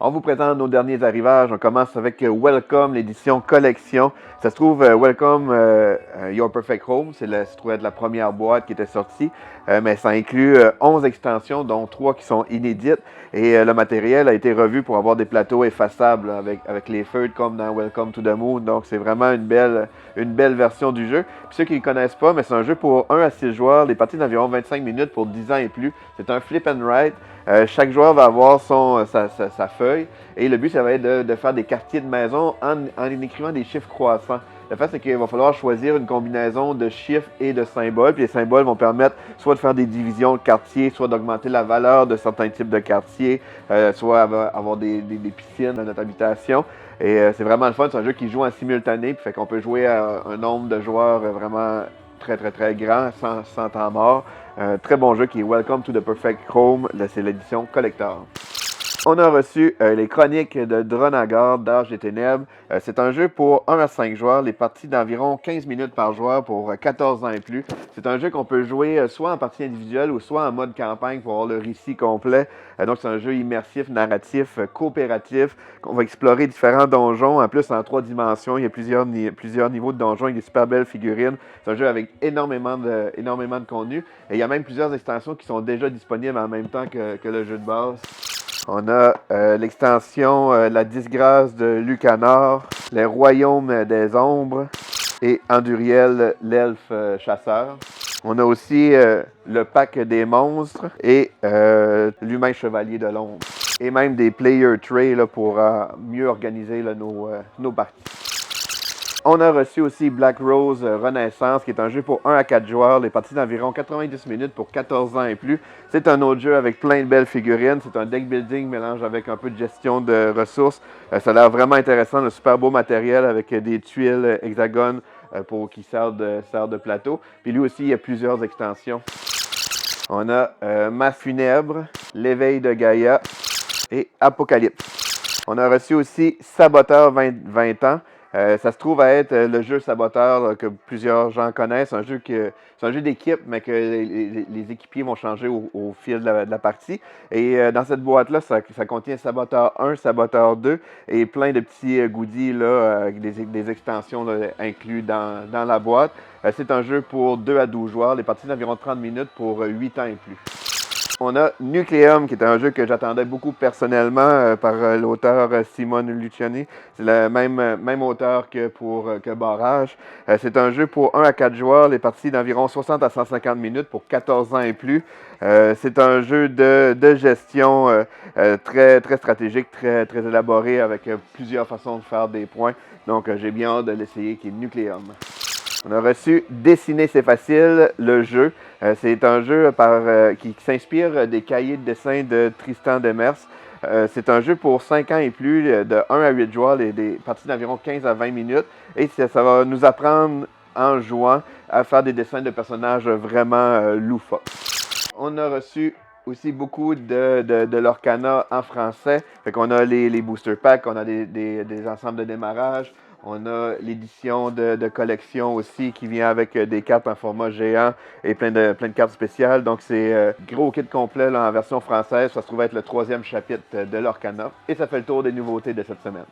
On vous présente nos derniers arrivages. On commence avec Welcome, l'édition collection. Ça se trouve, Welcome Your Perfect Home. Ça se trouvait être la première boîte qui était sortie. Mais ça inclut 11 extensions, dont 3 qui sont inédites. Et le matériel a été revu pour avoir des plateaux effaçables avec les feuilles comme dans Welcome to the Moon. Donc, c'est vraiment une belle version du jeu. Puis ceux qui ne le connaissent pas, mais c'est un jeu pour 1 à 6 joueurs. Les parties d'environ 25 minutes pour 10 ans et plus. C'est un flip and write. Chaque joueur va avoir sa feuille et le but, ça va être de faire des quartiers de maison en écrivant des chiffres croissants. Le fait, c'est qu'il va falloir choisir une combinaison de chiffres et de symboles. Puis les symboles vont permettre soit de faire des divisions de quartiers, soit d'augmenter la valeur de certains types de quartiers, soit avoir des piscines dans notre habitation. Et c'est vraiment le fun. C'est un jeu qui joue en simultané, puis fait qu'on peut jouer à un nombre de joueurs vraiment très grand, sans temps mort. Très bon jeu qui est Welcome to the Perfect Home. C'est l'édition collector. On a reçu les chroniques de Dronagor, d'Âge des Ténèbres. C'est un jeu pour 1 à 5 joueurs, les parties d'environ 15 minutes par joueur pour 14 ans et plus. C'est un jeu qu'on peut jouer soit en partie individuelle ou soit en mode campagne pour avoir le récit complet. Donc c'est un jeu immersif, narratif, coopératif, qu'on va explorer différents donjons, en plus en 3 dimensions. Il y a plusieurs niveaux de donjons avec des super belles figurines. C'est un jeu avec énormément de contenu. Et il y a même plusieurs extensions qui sont déjà disponibles en même temps que le jeu de base. On a l'extension La disgrâce de Lucanor, Les royaumes des ombres et Anduriel, l'elfe chasseur. On a aussi le pack des monstres et l'humain chevalier de l'ombre. Et même des player trays là, pour mieux organiser là, nos parties. On a reçu aussi Black Rose Renaissance, qui est un jeu pour 1 à 4 joueurs, les parties d'environ 90 minutes pour 14 ans et plus. C'est un autre jeu avec plein de belles figurines. C'est un deck building mélange avec un peu de gestion de ressources. Ça a l'air vraiment intéressant, un super beau matériel avec des tuiles hexagones qui servent de plateau. Puis lui aussi, il y a plusieurs extensions. On a Masse funèbre, L'éveil de Gaïa et Apocalypse. On a reçu aussi Saboteur 20 ans. Ça se trouve à être le jeu Saboteur là, que plusieurs gens connaissent. C'est un jeu d'équipe, mais que les équipiers vont changer au fil de la partie. Et dans cette boîte-là, ça contient Saboteur 1, Saboteur 2 et plein de petits goodies là, avec des extensions là, inclus dans la boîte. C'est un jeu pour 2 à 12 joueurs, les parties d'environ 30 minutes pour 8 ans et plus. On a Nucleum, qui est un jeu que j'attendais beaucoup personnellement par l'auteur Simone Luciani. C'est le même auteur que Barrage. C'est un jeu pour 1 à 4 joueurs, les parties d'environ 60 à 150 minutes pour 14 ans et plus. C'est un jeu de gestion très stratégique, très élaboré avec plusieurs façons de faire des points. Donc j'ai bien hâte de l'essayer, qui est Nucleum. On a reçu Dessiner c'est facile, le jeu. C'est un jeu qui s'inspire des cahiers de dessin de Tristan Demers. C'est un jeu pour 5 ans et plus, de 1 à 8 joueurs, des parties d'environ 15 à 20 minutes. Et ça va nous apprendre, en jouant, à faire des dessins de personnages vraiment loufoques. On a reçu aussi beaucoup de l'Orcana en français. Fait qu'on a les booster packs, on a des ensembles de démarrage. On a l'édition de collection aussi qui vient avec des cartes en format géant et plein de cartes spéciales. Donc c'est gros kit complet là, en version française. Ça se trouve être le 3e chapitre de l'Orcana. Et ça fait le tour des nouveautés de cette semaine.